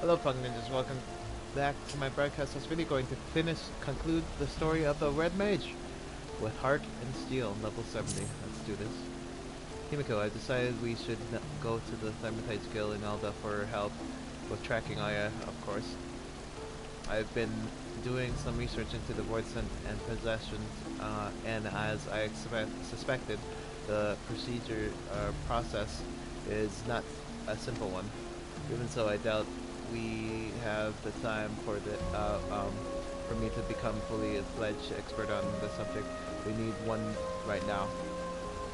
Hello, Pug Ninjas. Welcome back to my broadcast. I was really going to conclude the story of the Red Mage with Heart and Steel, level 70. Let's do this. Himiko, I decided we should go to the Thermatite Guild in Alda for help with tracking Aya, of course. I've been doing some research into the Void Scent and possessions, and as I suspected, the process is not a simple one. Even so, I doubt we have the time for for me to become fully fledged expert on the subject. We need one right now.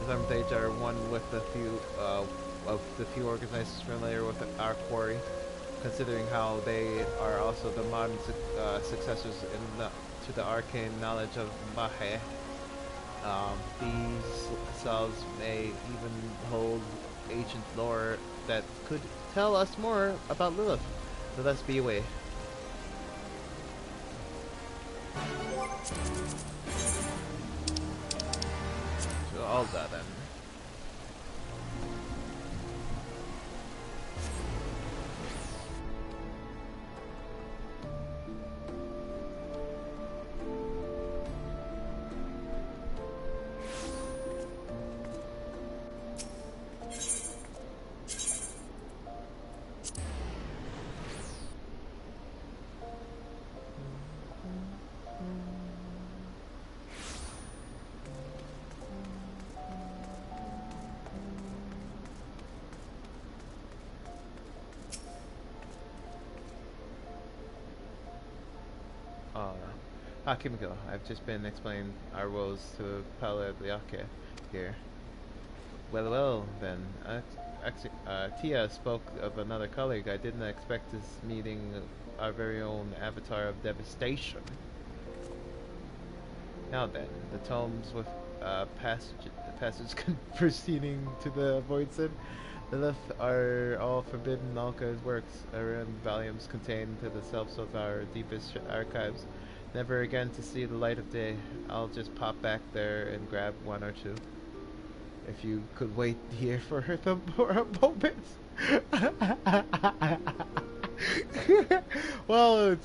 The Thermitates are one with the few organizers familiar with our quarry, considering how they are also the modern successors to the arcane knowledge of Mage. These cells may even hold ancient lore that could tell us more about Lilith. So let's be away. So all that then. Kimiko, I've just been explaining our woes to Paula Liake here. Well, then. Tia spoke of another colleague. I didn't expect this meeting our very own avatar of devastation. Now then, the tomes with passage proceeding to the Void Sin. The left are all forbidden Alka's works, around volumes contained to the selves of our deepest archives. Never again to see the light of day. I'll just pop back there and grab one or two. If you could wait here for a moment. Well,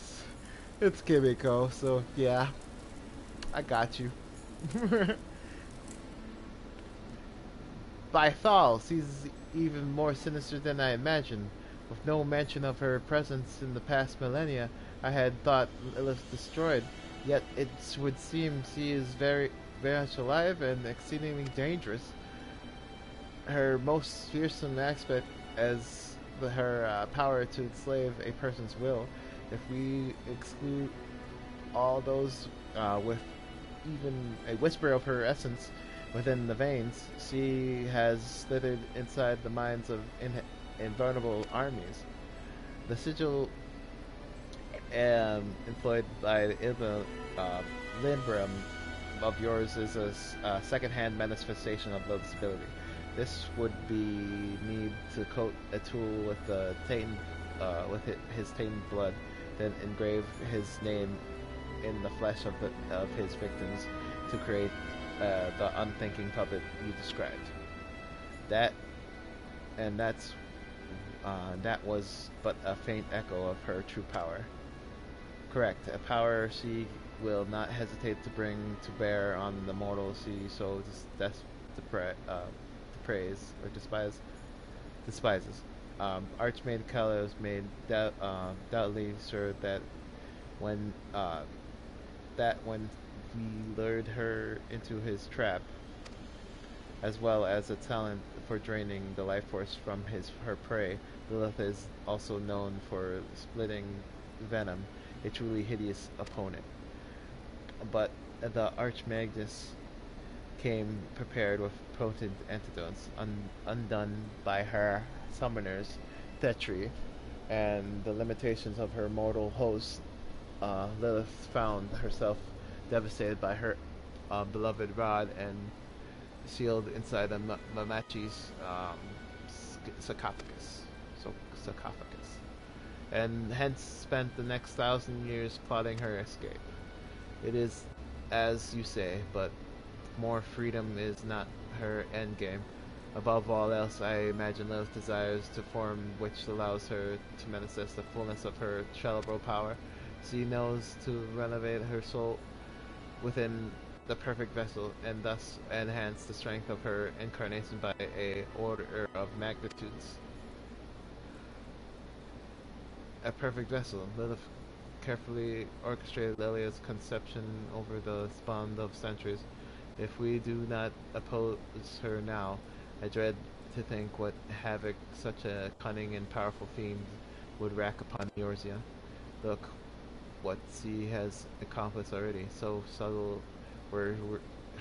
it's Kimiko, so yeah, I got you. By Thal, she's even more sinister than I imagined. With no mention of her presence in the past millennia, I had thought Lilith destroyed. Yet it would seem she is very much alive and exceedingly dangerous. Her most fearsome aspect as her power to enslave a person's will. If we exclude all those with even a whisper of her essence within the veins, she has slithered inside the minds of invulnerable armies. The sigil employed by Ilva Lindbrum of yours is a second-hand manifestation of Lilith's ability. This would be need to coat a tool with the his tainted blood, then engrave his name in the flesh of his victims to create the unthinking puppet you described. That was but a faint echo of her true power. Correct, a power she will not hesitate to bring to bear on the mortals she so despises. Archmage Kalos made doubtly sure that when he lured her into his trap, as well as a talent for draining the life force from her prey, Lilith is also known for splitting venom, a truly hideous opponent. But the Archmagus came prepared with potent antidotes, undone by her summoner's treachery and the limitations of her mortal host. Lilith found herself devastated by her beloved rod and sealed inside the Mamachi's sarcophagus, and hence spent the next 1,000 years plotting her escape. It is as you say, but more freedom is not her endgame. Above all else, I imagine Lilith desires to form which allows her to manifest the fullness of her cerebral power. She knows to renovate her soul within the perfect vessel, and thus enhance the strength of her incarnation by a order of magnitudes. A perfect vessel. Lilith carefully orchestrated Lelia's conception over the span of centuries. If we do not oppose her now, I dread to think what havoc such a cunning and powerful fiend would rack upon Eorzea. Look what she has accomplished already. So subtle were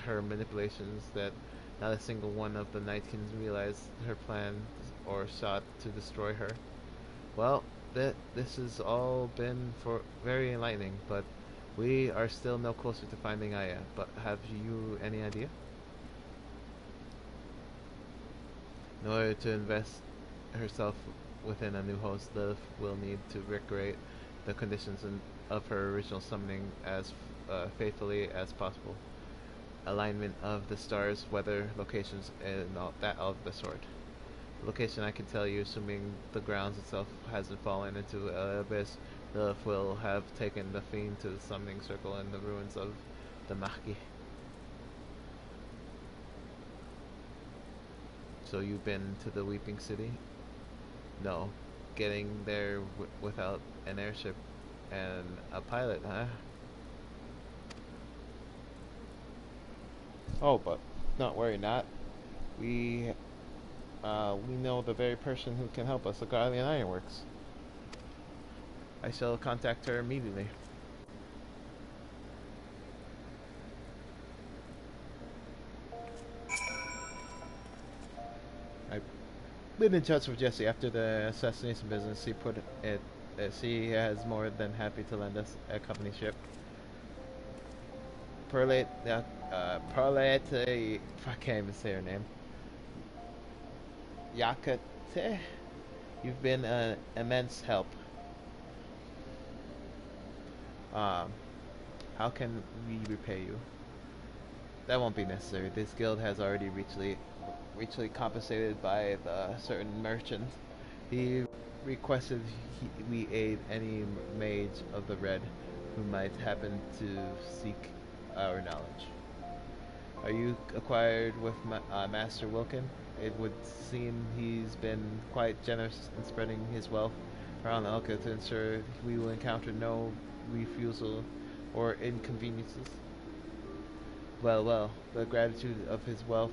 her manipulations that not a single one of the Nightkins realized her plans or sought to destroy her. Well, this has all been for very enlightening, but we are still no closer to finding Aya. But have you any idea? In order to invest herself within a new host, Lilith will need to recreate the conditions of her original summoning as faithfully as possible. Alignment of the stars, weather, locations, and all of the sort. Location I can tell you, assuming the grounds itself hasn't fallen into an abyss. Lilith will have taken the fiend to the summoning circle in the ruins of the Mage. So you've been to the Weeping City? No. Getting there without an airship and a pilot, huh? Oh, but not worry, not. We know the very person who can help us, the Guardian Ironworks. I shall contact her immediately. I've been in touch with Jesse after the assassination business. He put it. She has more than happy to lend us a company ship. Perlate, Perlate, I can't even say her name. Yakate, you've been an immense help. How can we repay you? That won't be necessary. This guild has already richly compensated by the certain merchant. He requested we aid any mage of the Red who might happen to seek our knowledge. Are you acquired with Master Wilkin? It would seem he's been quite generous in spreading his wealth around the Elka to ensure we will encounter no refusal or inconveniences. Well, the gratitude of his wealth,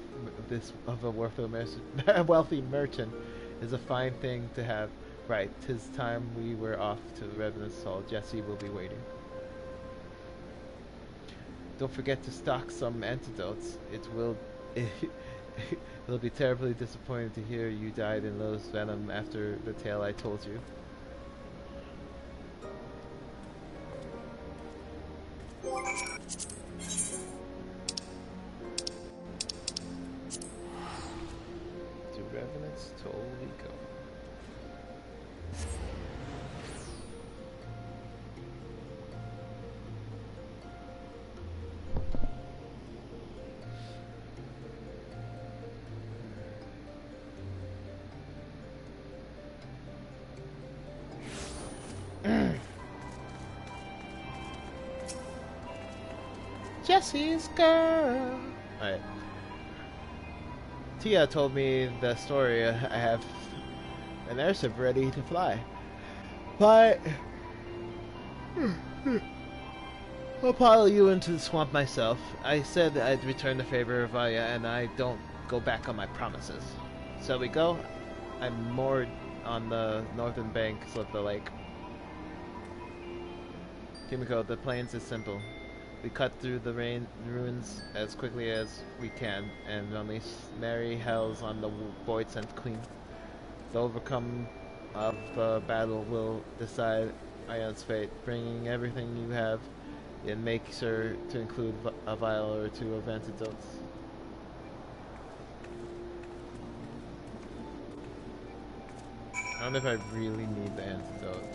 of a wealthy merchant, is a fine thing to have. Right, 'tis time we were off to Revenant's Hall. Jesse will be waiting. Don't forget to stock some antidotes. It'll be terribly disappointing to hear you died in Lilith's venom after the tale I told you. To Revenant's Toll we go. Jesse's girl. Alright. Tia told me the story. I have an airship ready to fly. I'll pilot you into the swamp myself. I said I'd return the favor of Aya, and I don't go back on my promises. Shall we go? I'm moored on the northern banks of the lake. Kimiko, the plans is simple. We cut through the ruins as quickly as we can and unleash merry hells on the Void-Sent Queen. The overcome of the battle will decide Ion's fate, bringing everything you have, and make sure to include a vial or two of antidotes. I don't know if I really need the antidote.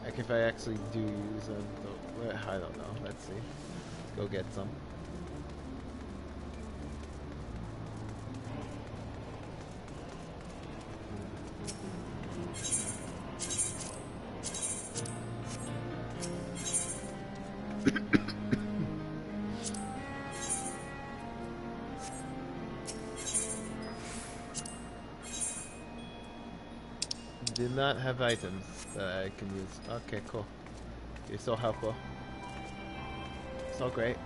Like if I actually do use them, I don't know. Let's see. Let's go get some. do not have items that I can use. Okay, cool. You're so helpful. So great.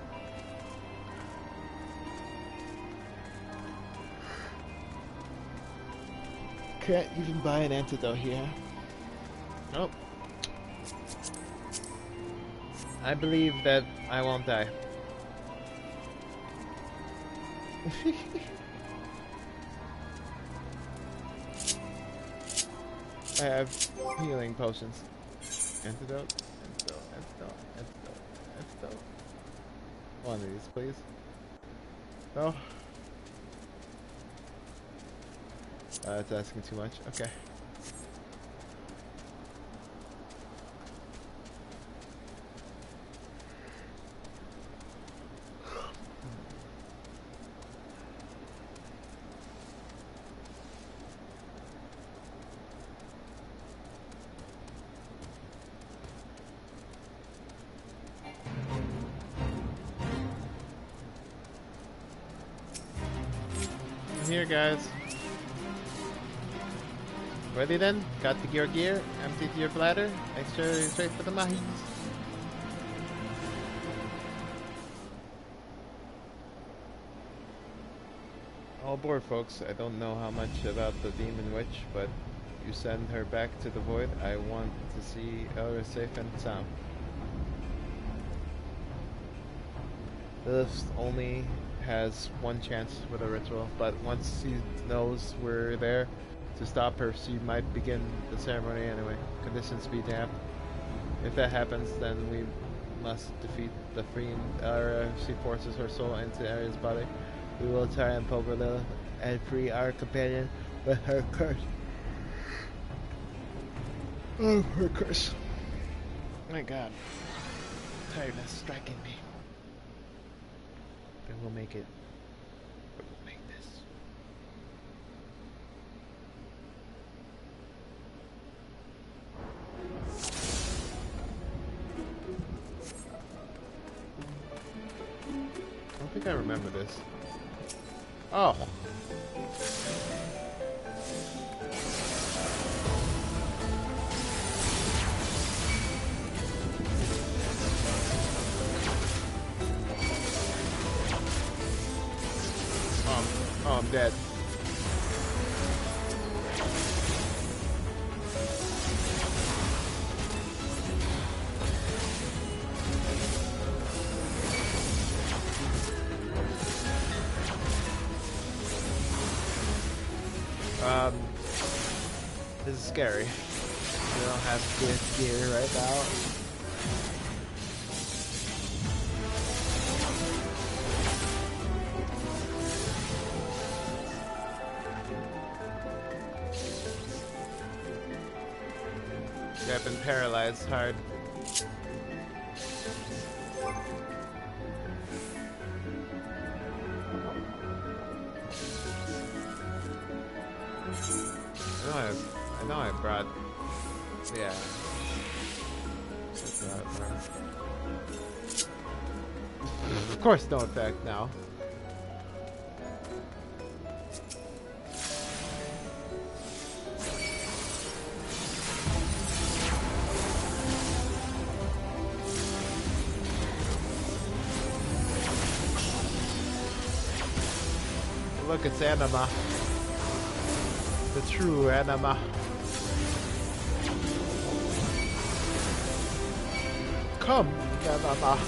Can't even buy an antidote here. Oh. I believe that I won't die. I have healing potions. Antidote, antidote. One of these, please. No. That's asking too much. Okay. I'm here, guys. Ready then? Got the gear, emptied your bladder, extra straight for the mahis. All aboard, folks. I don't know how much about the demon witch, but you send her back to the void. I want to see Elra safe and sound. Lilith only has one chance with a ritual, but once he knows we're there to stop her, she might begin the ceremony anyway. Conditions be damned. If that happens, then we must defeat the fiend. She forces her soul into Aria's body. We will try and poker Lilith and free our companion with her curse. Oh, her curse. My God. Tiredness striking me. But we'll make it. But we'll make this. I don't think I remember this. Oh. Oh, I'm dead. This is scary. We don't have good gear right now. I've been paralyzed hard. I know I brought, yeah. Of course, no effect now. Look, it's anima. The true anima. Come, anima.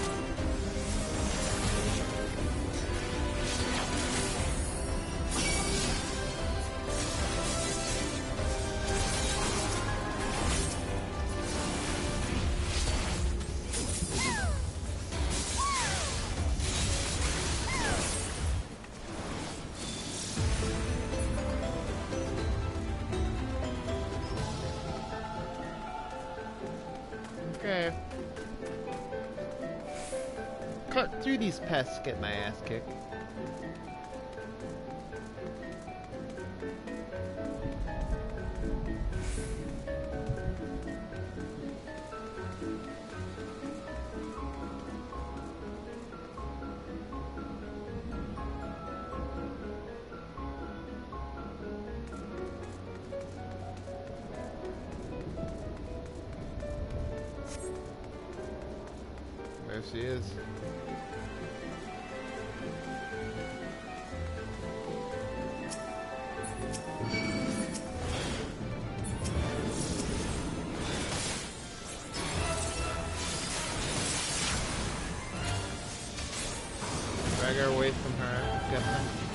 Okay. Cut through these pests, get my ass kicked. she is. Drag her away from her. Get her.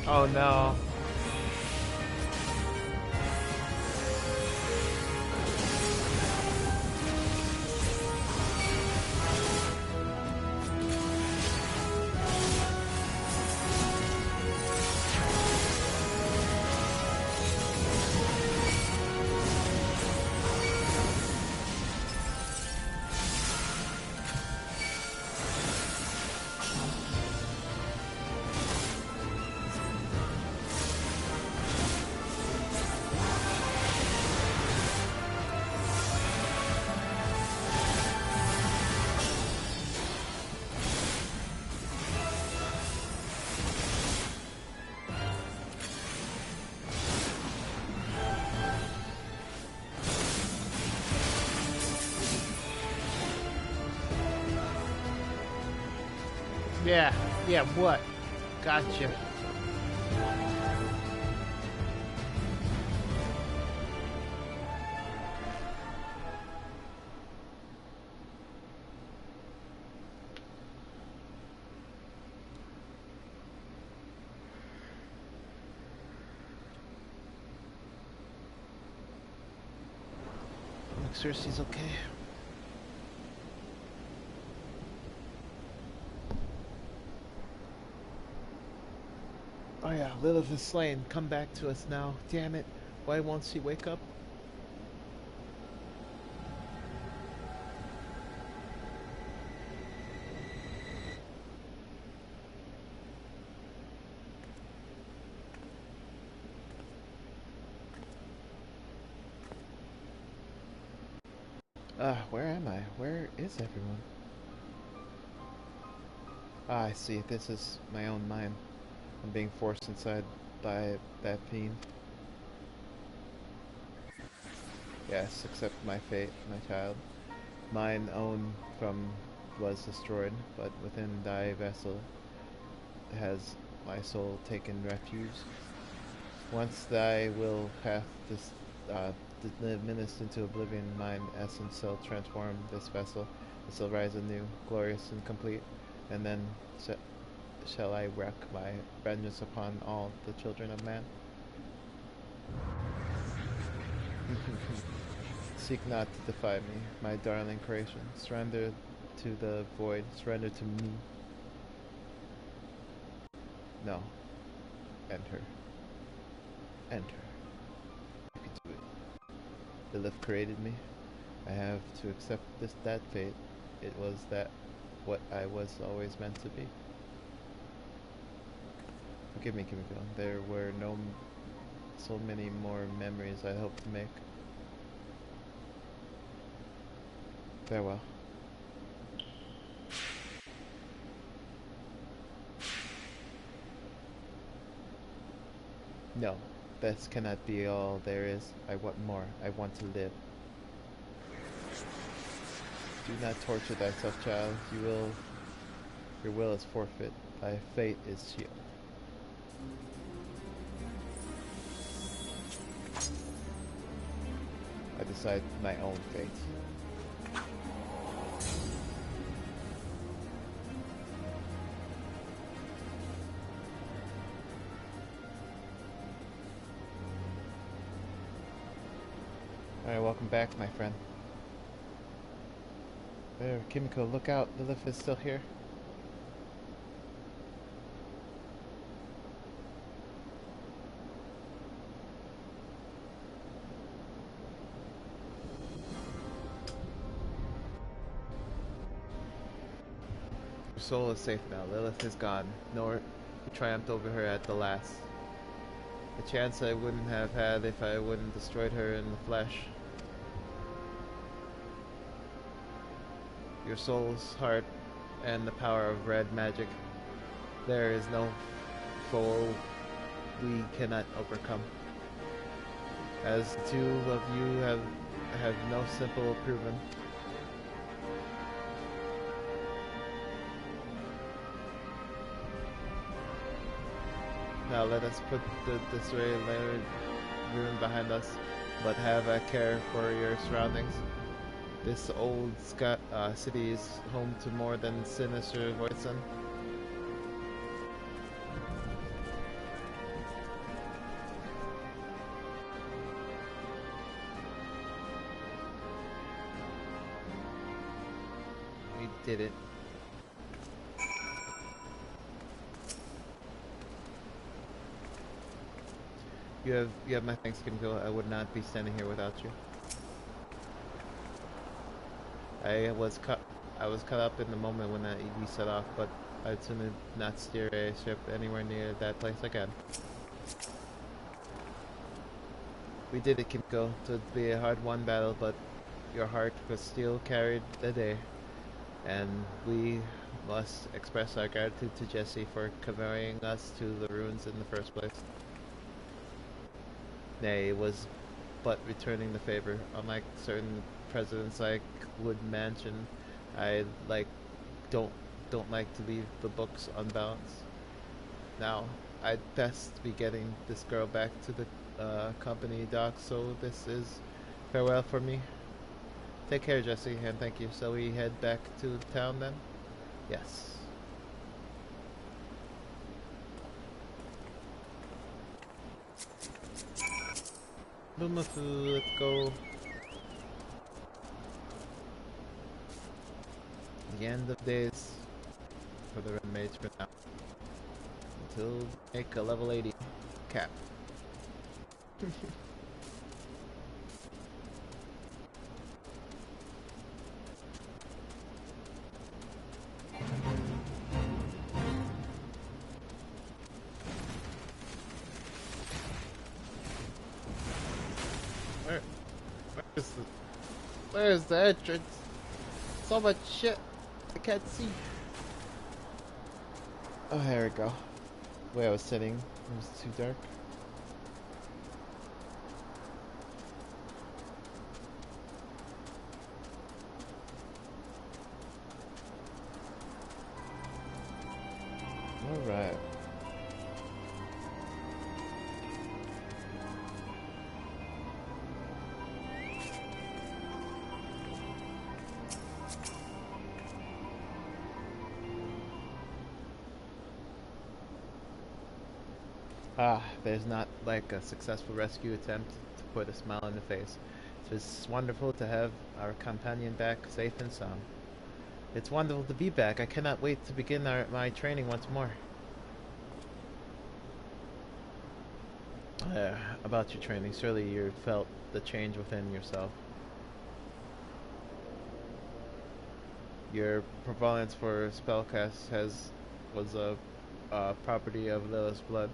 Oh no. Yeah, yeah, what? Gotcha. Make sure she's okay. Oh yeah, Lilith is slain. Come back to us now. Damn it. Why won't she wake up? Where am I? Where is everyone? Ah, I see. This is my own mind. I'm being forced inside by that fiend. Yes, accept my fate, my child. Mine own from was destroyed, but within thy vessel has my soul taken refuge. Once thy will hath this diminished into oblivion, mine essence shall transform this vessel. It shall rise anew, glorious and complete, and then shall I wreak my vengeance upon all the children of man. Seek not to defy me, my darling creation. Surrender to the void. Surrender to me. No. Enter. Enter. You can do it. Lilith created me. I have to accept that fate. It was that what I was always meant to be. Forgive me, Kimiko. There were so many more memories I hope to make. Farewell. No, this cannot be all there is. I want more. I want to live. Do not torture thyself, child. Your will is forfeit. Thy fate is sealed. I decide my own fate. Alright, welcome back, my friend. There, Kimiko, look out. Lilith is still here. Her soul is safe now. Lilith is gone. Nor triumphed over her at the last. A chance I wouldn't have had if I wouldn't destroyed her in the flesh. Your soul's heart and the power of red magic. There is no foe we cannot overcome. As the two of you have no simple proven. Now let us put the disarray layered ruin behind us, but have a care for your surroundings. This old city is home to more than sinister voices. We did it. You have my thanks, Kimiko. I would not be standing here without you. I was caught up in the moment when we set off, but I'd sooner not steer a ship anywhere near that place again. We did it, Kimiko. It would be a hard-won battle, but your heart was still carried the day, and we must express our gratitude to Jesse for conveying us to the ruins in the first place. Nay, it was but returning the favor. Unlike certain presidents I would mention, I don't like to leave the books unbalanced. Now, I'd best be getting this girl back to the company dock, so this is farewell for me. Take care, Jesse, and thank you. Shall we head back to town then? Yes. Lumafu, let's go. The end of days for the Red Mage for now. Until make a level 80 cap. Where's the entrance? So much shit. I can't see. Oh, there we go. The way I was sitting, it was too dark. Alright. Ah, there's not like a successful rescue attempt to put a smile on the face. It's wonderful to have our companion back safe and sound. It's wonderful to be back. I cannot wait to begin my training once more. About your training, surely you felt the change within yourself. Your prevalence for spellcast was a property of Lilith's blood.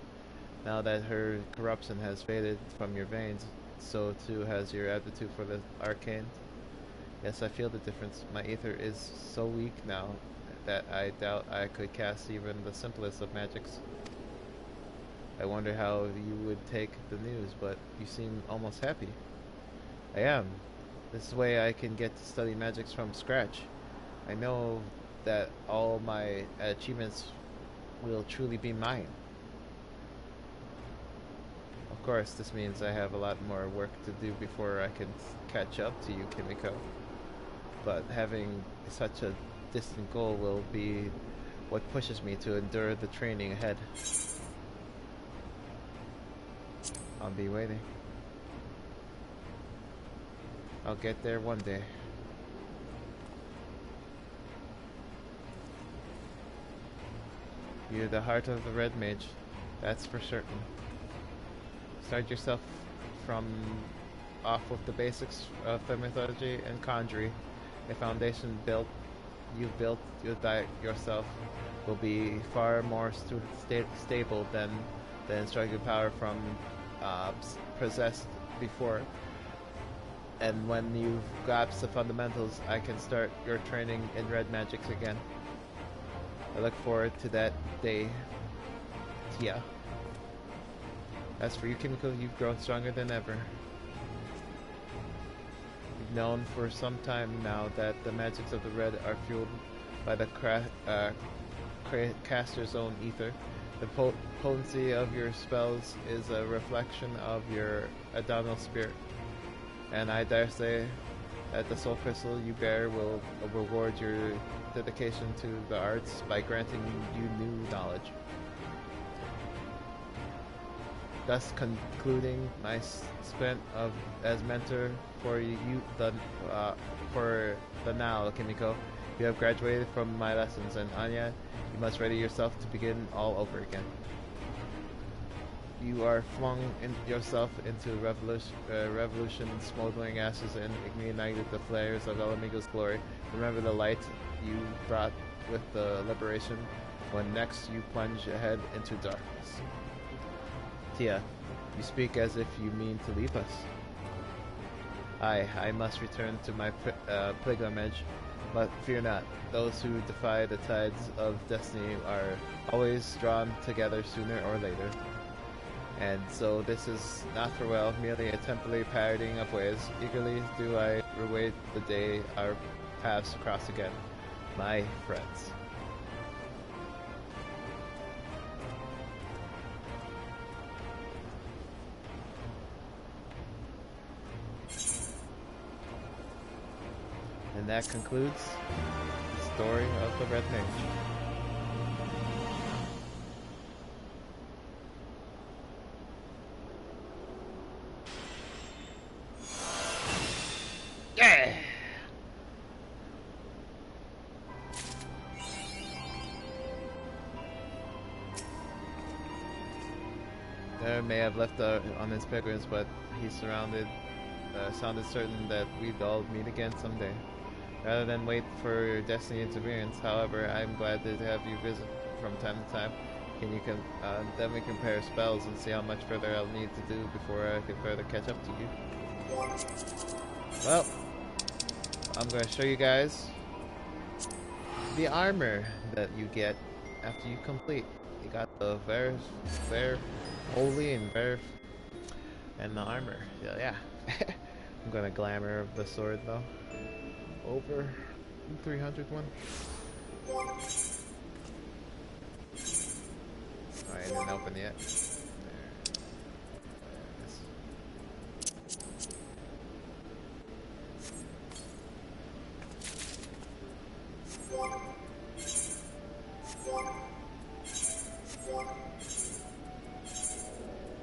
Now that her corruption has faded from your veins, so too has your aptitude for the arcane. Yes, I feel the difference. My ether is so weak now that I doubt I could cast even the simplest of magics. I wonder how you would take the news, but you seem almost happy. I am. This way I can get to study magics from scratch. I know that all my achievements will truly be mine. Of course, this means I have a lot more work to do before I can catch up to you, Kimiko. But having such a distant goal will be what pushes me to endure the training ahead. I'll be waiting. I'll get there one day. You're the heart of the Red Mage, that's for certain. Start yourself from off with the basics of the mythology and conjury. A foundation you've built yourself will be far more stable than the instructive power from possessed before. And when you've grasped the fundamentals, I can start your training in red magics again. I look forward to that day, Tia. As for you, Kimiko, you've grown stronger than ever. You've known for some time now that the magics of the red are fueled by the caster's own ether. The potency of your spells is a reflection of your abdominal spirit. And I dare say that the soul crystal you bear will reward your dedication to the arts by granting you new knowledge. Thus concluding my stint as mentor for for the now, Kimiko. You have graduated from my lessons, and Anya, you must ready yourself to begin all over again. You are flung yourself into revolution's smoldering ashes and ignited the flares of Elamigo's glory. Remember the light you brought with the liberation when next you plunge ahead into darkness. Tia, you speak as if you mean to leave us. I must return to my pilgrimage, but fear not. Those who defy the tides of destiny are always drawn together sooner or later. And so this is not farewell, merely a temporary parting of ways. Eagerly do I await the day our paths cross again, my friends. And that concludes the story of the Red Mage. Yeah! There may have left on his pilgrims, but he sounded certain that we'd all meet again someday. Rather than wait for your destiny interference, however, I'm glad to have you visit from time to time. Then we compare spells and see how much further I'll need to do before I can further catch up to you. Well, I'm gonna show you guys the armor that you get after you complete. You got the very holy and very and the armor. Yeah. I'm gonna glamour the sword though. Over 300 one. I didn't open yet.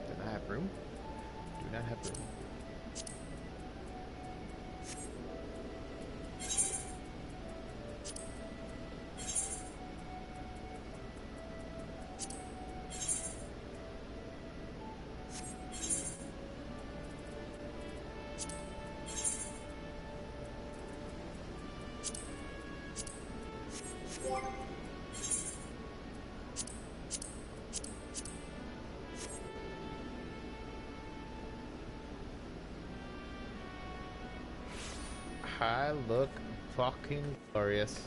Did I have room? Do not have room. I look fucking glorious.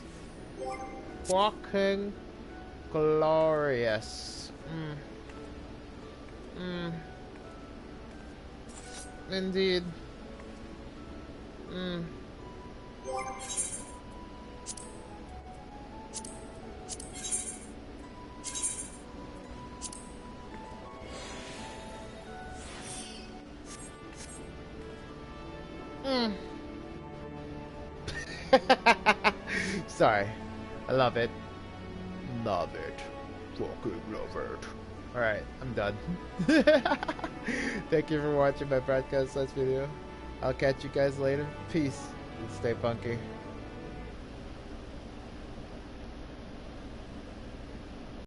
Fucking glorious. Indeed. Sorry. I love it. Love it. Fucking love it. Alright, I'm done. Thank you for watching my broadcast last video. I'll catch you guys later. Peace. Stay funky.